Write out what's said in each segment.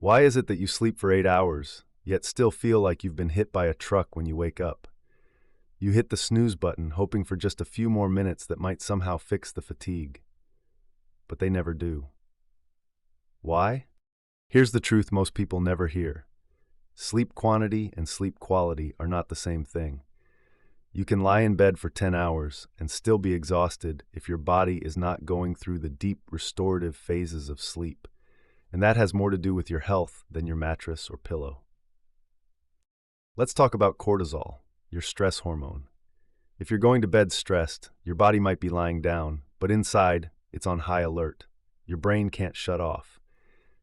Why is it that you sleep for 8 hours, yet still feel like you've been hit by a truck when you wake up? You hit the snooze button, hoping for just a few more minutes that might somehow fix the fatigue. But they never do. Why? Here's the truth most people never hear. Sleep quantity and sleep quality are not the same thing. You can lie in bed for 10 hours and still be exhausted if your body is not going through the deep restorative phases of sleep. And that has more to do with your health than your mattress or pillow. Let's talk about cortisol, your stress hormone. If you're going to bed stressed, your body might be lying down, but inside, it's on high alert. Your brain can't shut off.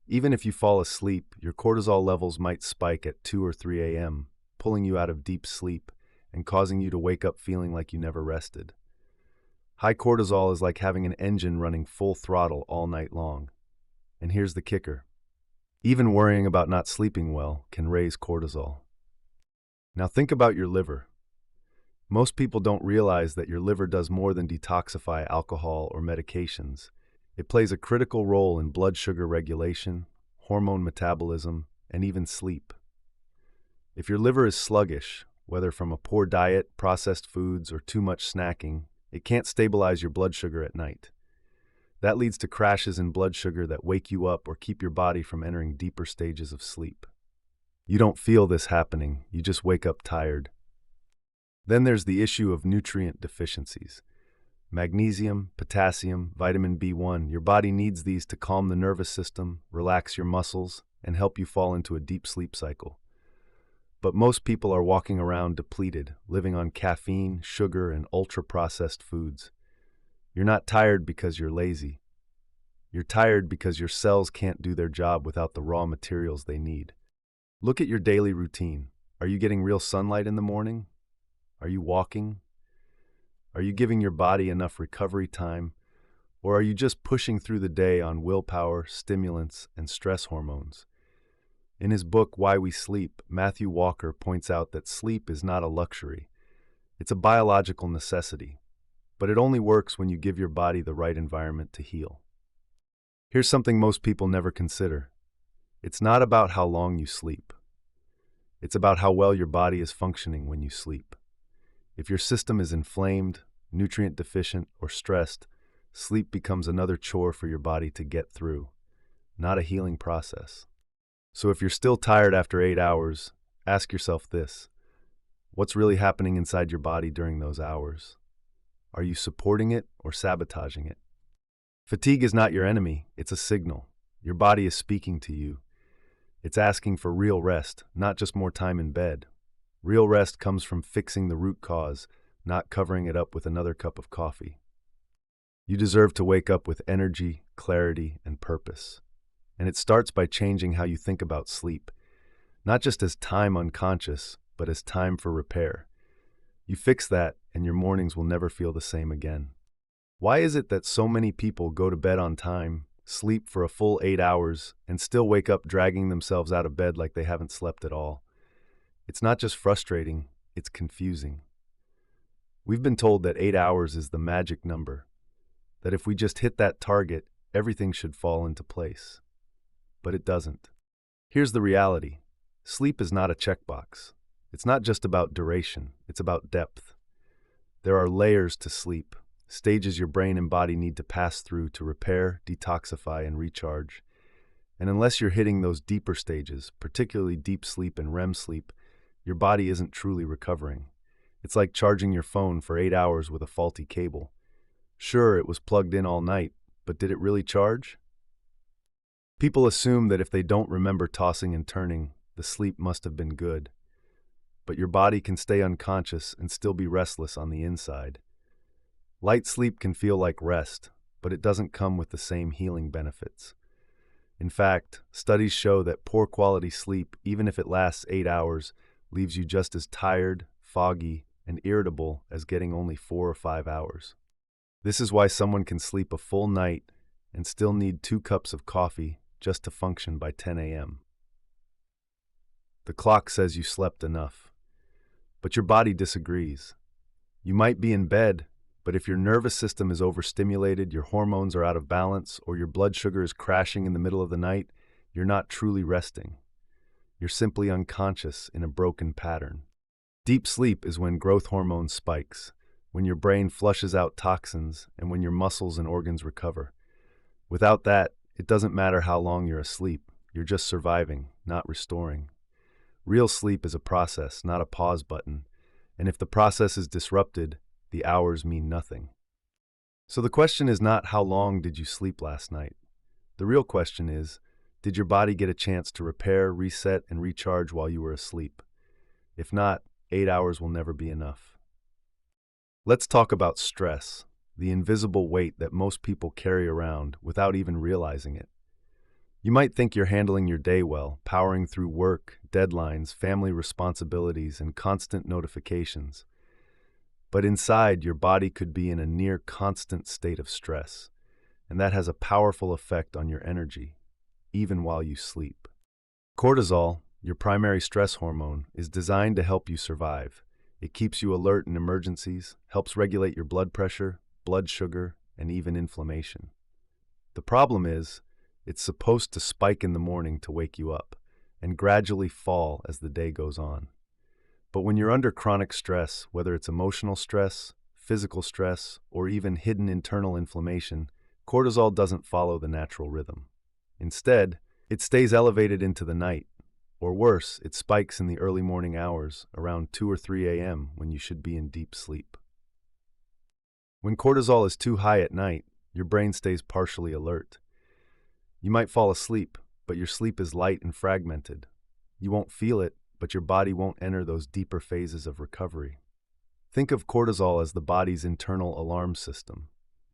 Even if you fall asleep, your cortisol levels might spike at 2 or 3 a.m., pulling you out of deep sleep and causing you to wake up feeling like you never rested. High cortisol is like having an engine running full throttle all night long. And here's the kicker. Even worrying about not sleeping well can raise cortisol. Now think about your liver. Most people don't realize that your liver does more than detoxify alcohol or medications. It plays a critical role in blood sugar regulation, hormone metabolism, and even sleep. If your liver is sluggish, whether from a poor diet, processed foods, or too much snacking, it can't stabilize your blood sugar at night. That leads to crashes in blood sugar that wake you up or keep your body from entering deeper stages of sleep. You don't feel this happening, you just wake up tired. Then there's the issue of nutrient deficiencies. Magnesium, potassium, vitamin B1, your body needs these to calm the nervous system, relax your muscles, and help you fall into a deep sleep cycle. But most people are walking around depleted, living on caffeine, sugar, and ultra-processed foods. You're not tired because you're lazy. You're tired because your cells can't do their job without the raw materials they need. Look at your daily routine. Are you getting real sunlight in the morning? Are you walking? Are you giving your body enough recovery time? Or are you just pushing through the day on willpower, stimulants, and stress hormones? In his book, Why We Sleep, Matthew Walker points out that sleep is not a luxury. It's a biological necessity, but it only works when you give your body the right environment to heal. Here's something most people never consider. It's not about how long you sleep. It's about how well your body is functioning when you sleep. If your system is inflamed, nutrient deficient, or stressed, sleep becomes another chore for your body to get through, not a healing process. So if you're still tired after 8 hours, ask yourself this: what's really happening inside your body during those hours? Are you supporting it or sabotaging it? Fatigue is not your enemy, it's a signal. Your body is speaking to you. It's asking for real rest, not just more time in bed. Real rest comes from fixing the root cause, not covering it up with another cup of coffee. You deserve to wake up with energy, clarity, and purpose. And it starts by changing how you think about sleep, not just as time unconscious, but as time for repair. You fix that, and your mornings will never feel the same again. Why is it that so many people go to bed on time, sleep for a full 8 hours, and still wake up dragging themselves out of bed like they haven't slept at all? It's not just frustrating, it's confusing. We've been told that 8 hours is the magic number, that if we just hit that target, everything should fall into place. But it doesn't. Here's the reality. Sleep is not a checkbox. It's not just about duration, it's about depth. There are layers to sleep, stages your brain and body need to pass through to repair, detoxify, and recharge. And unless you're hitting those deeper stages, particularly deep sleep and REM sleep, your body isn't truly recovering. It's like charging your phone for 8 hours with a faulty cable. Sure, it was plugged in all night, but did it really charge? People assume that if they don't remember tossing and turning, the sleep must have been good. But your body can stay unconscious and still be restless on the inside. Light sleep can feel like rest, but it doesn't come with the same healing benefits. In fact, studies show that poor quality sleep, even if it lasts 8 hours, leaves you just as tired, foggy, and irritable as getting only 4 or 5 hours. This is why someone can sleep a full night and still need 2 cups of coffee just to function by 10 a.m. The clock says you slept enough, but your body disagrees. You might be in bed, but if your nervous system is overstimulated, your hormones are out of balance, or your blood sugar is crashing in the middle of the night, you're not truly resting. You're simply unconscious in a broken pattern. Deep sleep is when growth hormone spikes, when your brain flushes out toxins, and when your muscles and organs recover. Without that, it doesn't matter how long you're asleep. You're just surviving, not restoring. Real sleep is a process, not a pause button. And if the process is disrupted, the hours mean nothing. So the question is not how long did you sleep last night? The real question is, did your body get a chance to repair, reset, and recharge while you were asleep? If not, 8 hours will never be enough. Let's talk about stress, the invisible weight that most people carry around without even realizing it. You might think you're handling your day well, powering through work, deadlines, family responsibilities, and constant notifications. But inside, your body could be in a near constant state of stress, and that has a powerful effect on your energy, even while you sleep. Cortisol, your primary stress hormone, is designed to help you survive. It keeps you alert in emergencies, helps regulate your blood pressure, blood sugar, and even inflammation. The problem is, it's supposed to spike in the morning to wake you up, and gradually fall as the day goes on. But when you're under chronic stress, whether it's emotional stress, physical stress, or even hidden internal inflammation, cortisol doesn't follow the natural rhythm. Instead, it stays elevated into the night, or worse, it spikes in the early morning hours, around 2 or 3 a.m. when you should be in deep sleep. When cortisol is too high at night, your brain stays partially alert. You might fall asleep, but your sleep is light and fragmented. You won't feel it, but your body won't enter those deeper phases of recovery. Think of cortisol as the body's internal alarm system.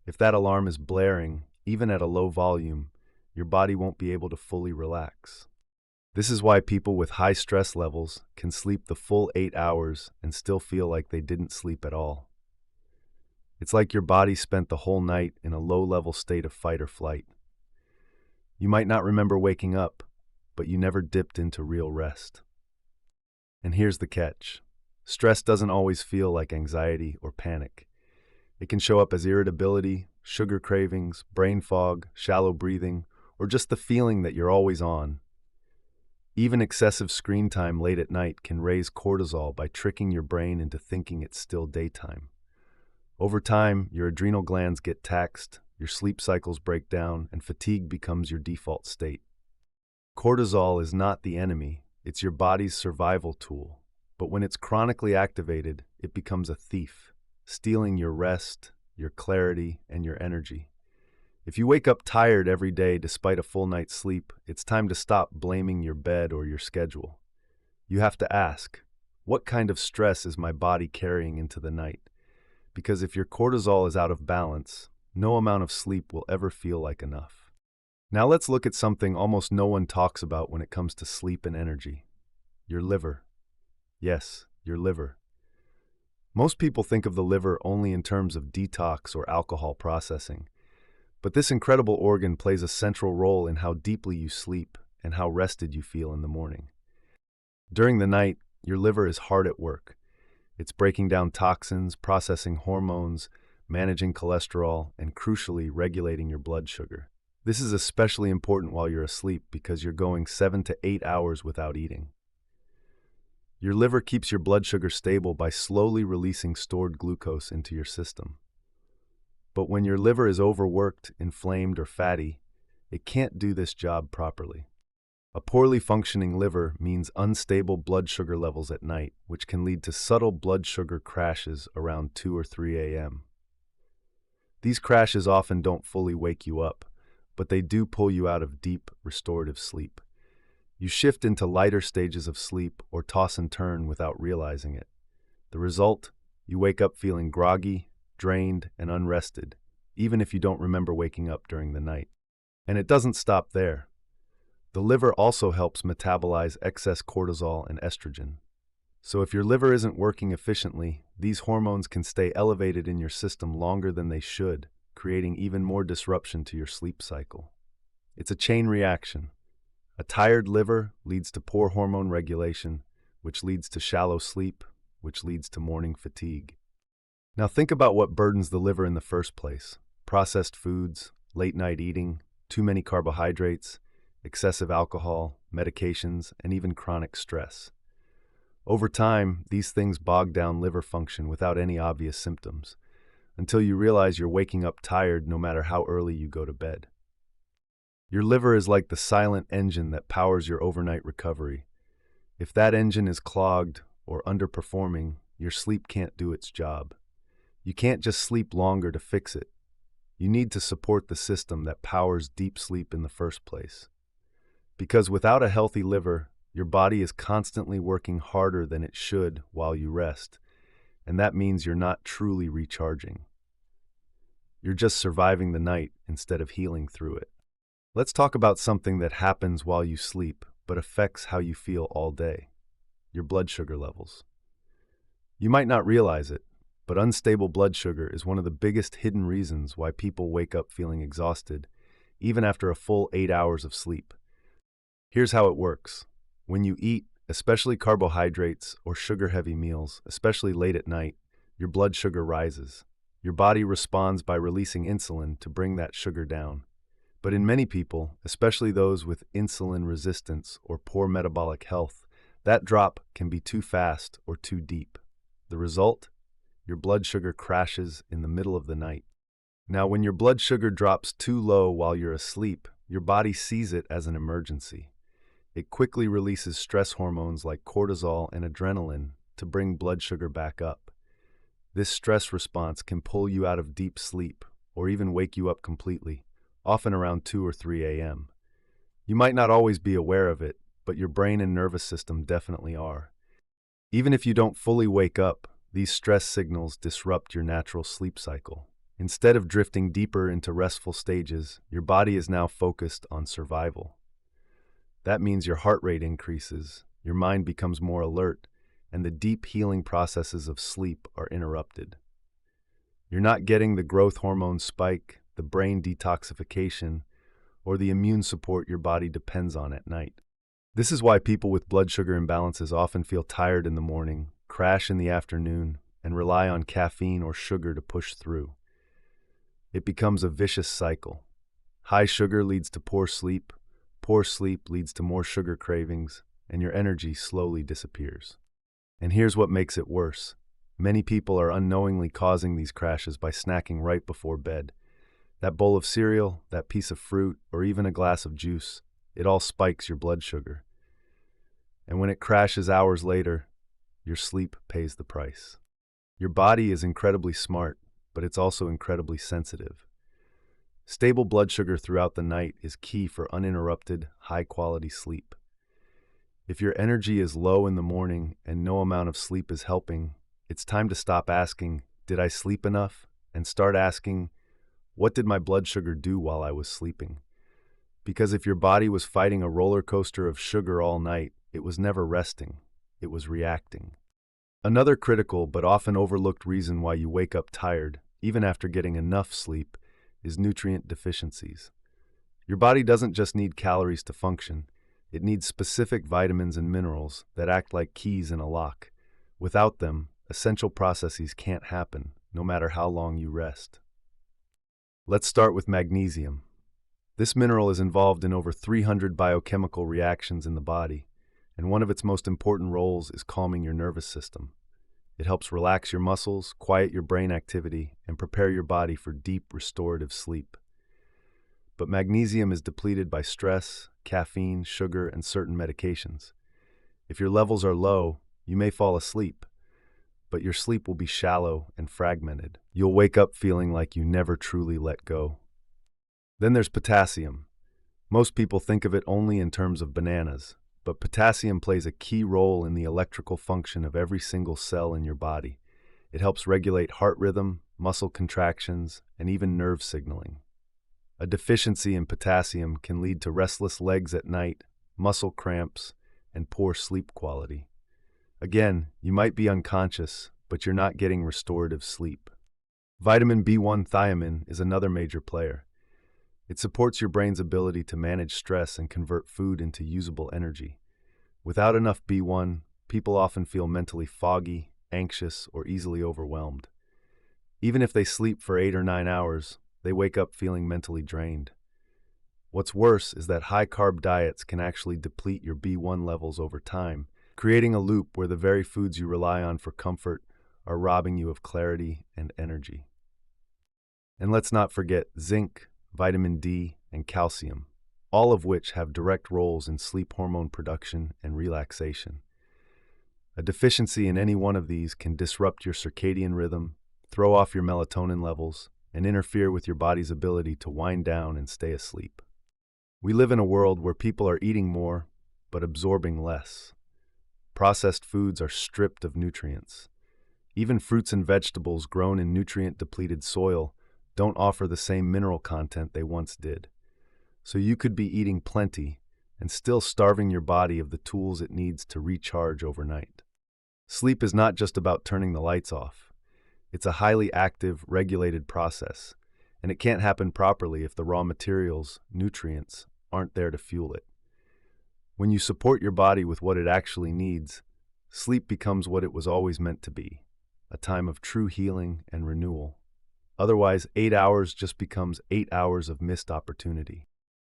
If that alarm is blaring, even at a low volume, your body won't be able to fully relax. This is why people with high stress levels can sleep the full 8 hours and still feel like they didn't sleep at all. It's like your body spent the whole night in a low-level state of fight or flight. You might not remember waking up, but you never dipped into real rest. And here's the catch. Stress doesn't always feel like anxiety or panic. It can show up as irritability, sugar cravings, brain fog, shallow breathing, or just the feeling that you're always on. Even excessive screen time late at night can raise cortisol by tricking your brain into thinking it's still daytime. Over time, your adrenal glands get taxed, your sleep cycles break down, and fatigue becomes your default state. Cortisol is not the enemy, it's your body's survival tool. But when it's chronically activated, it becomes a thief, stealing your rest, your clarity, and your energy. If you wake up tired every day despite a full night's sleep, it's time to stop blaming your bed or your schedule. You have to ask, what kind of stress is my body carrying into the night? Because if your cortisol is out of balance, no amount of sleep will ever feel like enough. Now let's look at something almost no one talks about when it comes to sleep and energy. Your liver. Yes, your liver. Most people think of the liver only in terms of detox or alcohol processing. But this incredible organ plays a central role in how deeply you sleep and how rested you feel in the morning. During the night, your liver is hard at work. It's breaking down toxins, processing hormones, managing cholesterol, and crucially, regulating your blood sugar. This is especially important while you're asleep because you're going 7 to 8 hours without eating. Your liver keeps your blood sugar stable by slowly releasing stored glucose into your system. But when your liver is overworked, inflamed, or fatty, it can't do this job properly. A poorly functioning liver means unstable blood sugar levels at night, which can lead to subtle blood sugar crashes around 2 or 3 a.m. These crashes often don't fully wake you up, but they do pull you out of deep, restorative sleep. You shift into lighter stages of sleep or toss and turn without realizing it. The result? You wake up feeling groggy, drained, and unrested, even if you don't remember waking up during the night. And it doesn't stop there. The liver also helps metabolize excess cortisol and estrogen. So if your liver isn't working efficiently, these hormones can stay elevated in your system longer than they should, creating even more disruption to your sleep cycle. It's a chain reaction. A tired liver leads to poor hormone regulation, which leads to shallow sleep, which leads to morning fatigue. Now think about what burdens the liver in the first place. Processed foods, late-night eating, too many carbohydrates. excessive alcohol, medications, and even chronic stress. Over time, these things bog down liver function without any obvious symptoms, until you realize you're waking up tired no matter how early you go to bed. Your liver is like the silent engine that powers your overnight recovery. If that engine is clogged or underperforming, your sleep can't do its job. You can't just sleep longer to fix it. You need to support the system that powers deep sleep in the first place. Because without a healthy liver, your body is constantly working harder than it should while you rest, and that means you're not truly recharging. You're just surviving the night instead of healing through it. Let's talk about something that happens while you sleep, but affects how you feel all day: your blood sugar levels. You might not realize it, but unstable blood sugar is one of the biggest hidden reasons why people wake up feeling exhausted, even after a full 8 hours of sleep. Here's how it works. When you eat, especially carbohydrates or sugar-heavy meals, especially late at night, your blood sugar rises. Your body responds by releasing insulin to bring that sugar down. But in many people, especially those with insulin resistance or poor metabolic health, that drop can be too fast or too deep. The result? Your blood sugar crashes in the middle of the night. Now, when your blood sugar drops too low while you're asleep, your body sees it as an emergency. It quickly releases stress hormones like cortisol and adrenaline to bring blood sugar back up. This stress response can pull you out of deep sleep or even wake you up completely, often around 2 or 3 a.m. You might not always be aware of it, but your brain and nervous system definitely are. Even if you don't fully wake up, these stress signals disrupt your natural sleep cycle. Instead of drifting deeper into restful stages, your body is now focused on survival. That means your heart rate increases, your mind becomes more alert, and the deep healing processes of sleep are interrupted. You're not getting the growth hormone spike, the brain detoxification, or the immune support your body depends on at night. This is why people with blood sugar imbalances often feel tired in the morning, crash in the afternoon, and rely on caffeine or sugar to push through. It becomes a vicious cycle. High sugar leads to poor sleep leads to more sugar cravings, and your energy slowly disappears. And here's what makes it worse. Many people are unknowingly causing these crashes by snacking right before bed. That bowl of cereal, that piece of fruit, or even a glass of juice, it all spikes your blood sugar. And when it crashes hours later, your sleep pays the price. Your body is incredibly smart, but it's also incredibly sensitive. Stable blood sugar throughout the night is key for uninterrupted, high-quality sleep. If your energy is low in the morning and no amount of sleep is helping, it's time to stop asking, "Did I sleep enough?" and start asking, "What did my blood sugar do while I was sleeping?" Because if your body was fighting a roller coaster of sugar all night, it was never resting, it was reacting. Another critical but often overlooked reason why you wake up tired, even after getting enough sleep, is nutrient deficiencies. Your body doesn't just need calories to function, it needs specific vitamins and minerals that act like keys in a lock. Without them, essential processes can't happen, no matter how long you rest. Let's start with magnesium. This mineral is involved in over 300 biochemical reactions in the body, and one of its most important roles is calming your nervous system. It helps relax your muscles, quiet your brain activity, and prepare your body for deep, restorative sleep. But magnesium is depleted by stress, caffeine, sugar, and certain medications. If your levels are low, you may fall asleep, but your sleep will be shallow and fragmented. You'll wake up feeling like you never truly let go. Then there's potassium. Most people think of it only in terms of bananas, but potassium plays a key role in the electrical function of every single cell in your body. It helps regulate heart rhythm, muscle contractions, and even nerve signaling. A deficiency in potassium can lead to restless legs at night, muscle cramps, and poor sleep quality. Again, you might be unconscious, but you're not getting restorative sleep. Vitamin B1 thiamine is another major player. It supports your brain's ability to manage stress and convert food into usable energy. Without enough B1, people often feel mentally foggy, anxious, or easily overwhelmed. Even if they sleep for 8 or 9 hours, they wake up feeling mentally drained. What's worse is that high-carb diets can actually deplete your B1 levels over time, creating a loop where the very foods you rely on for comfort are robbing you of clarity and energy. And let's not forget zinc, vitamin D, and calcium, all of which have direct roles in sleep hormone production and relaxation. A deficiency in any one of these can disrupt your circadian rhythm, throw off your melatonin levels, and interfere with your body's ability to wind down and stay asleep. We live in a world where people are eating more, but absorbing less. Processed foods are stripped of nutrients. Even fruits and vegetables grown in nutrient-depleted soil don't offer the same mineral content they once did. So you could be eating plenty and still starving your body of the tools it needs to recharge overnight. Sleep is not just about turning the lights off. It's a highly active, regulated process, and it can't happen properly if the raw materials, nutrients, aren't there to fuel it. When you support your body with what it actually needs, sleep becomes what it was always meant to be, a time of true healing and renewal. Otherwise, 8 hours just becomes 8 hours of missed opportunity.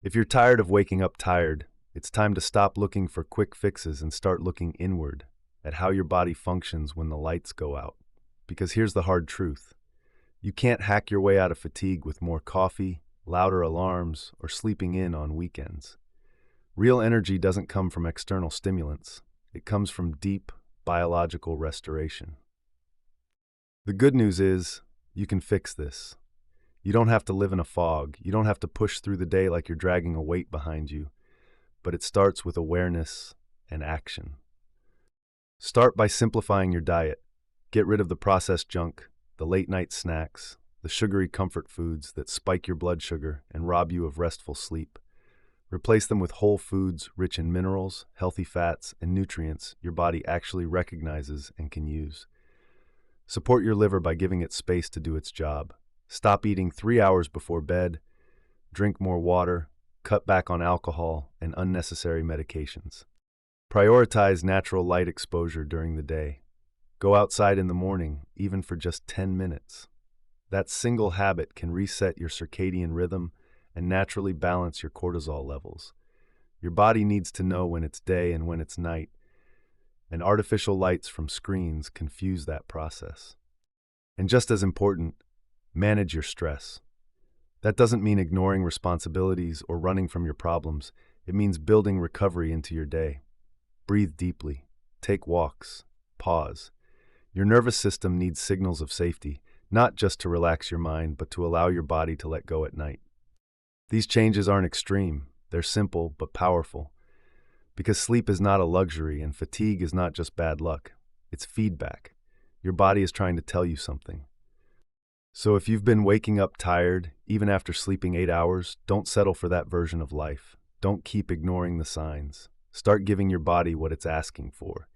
If you're tired of waking up tired, it's time to stop looking for quick fixes and start looking inward at how your body functions when the lights go out. Because here's the hard truth. You can't hack your way out of fatigue with more coffee, louder alarms, or sleeping in on weekends. Real energy doesn't come from external stimulants. It comes from deep, biological restoration. The good news is, you can fix this. You don't have to live in a fog. You don't have to push through the day like you're dragging a weight behind you. But it starts with awareness and action. Start by simplifying your diet. Get rid of the processed junk, the late-night snacks, the sugary comfort foods that spike your blood sugar and rob you of restful sleep. Replace them with whole foods rich in minerals, healthy fats, and nutrients your body actually recognizes and can use. Support your liver by giving it space to do its job. Stop eating 3 hours before bed, drink more water, cut back on alcohol and unnecessary medications. Prioritize natural light exposure during the day. Go outside in the morning, even for just 10 minutes. That single habit can reset your circadian rhythm and naturally balance your cortisol levels. Your body needs to know when it's day and when it's night, and artificial lights from screens confuse that process. And just as important, manage your stress. That doesn't mean ignoring responsibilities or running from your problems. It means building recovery into your day. Breathe deeply. Take walks. Pause. Your nervous system needs signals of safety, not just to relax your mind, but to allow your body to let go at night. These changes aren't extreme. They're simple but powerful. Because sleep is not a luxury and fatigue is not just bad luck. It's feedback. Your body is trying to tell you something. So if you've been waking up tired, even after sleeping 8 hours, don't settle for that version of life. Don't keep ignoring the signs. Start giving your body what it's asking for.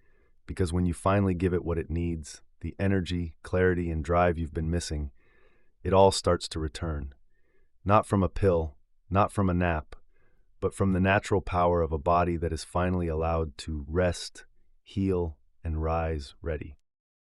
Because when you finally give it what it needs, the energy, clarity, and drive you've been missing, it all starts to return. Not from a pill, not from a nap, but from the natural power of a body that is finally allowed to rest, heal, and rise ready.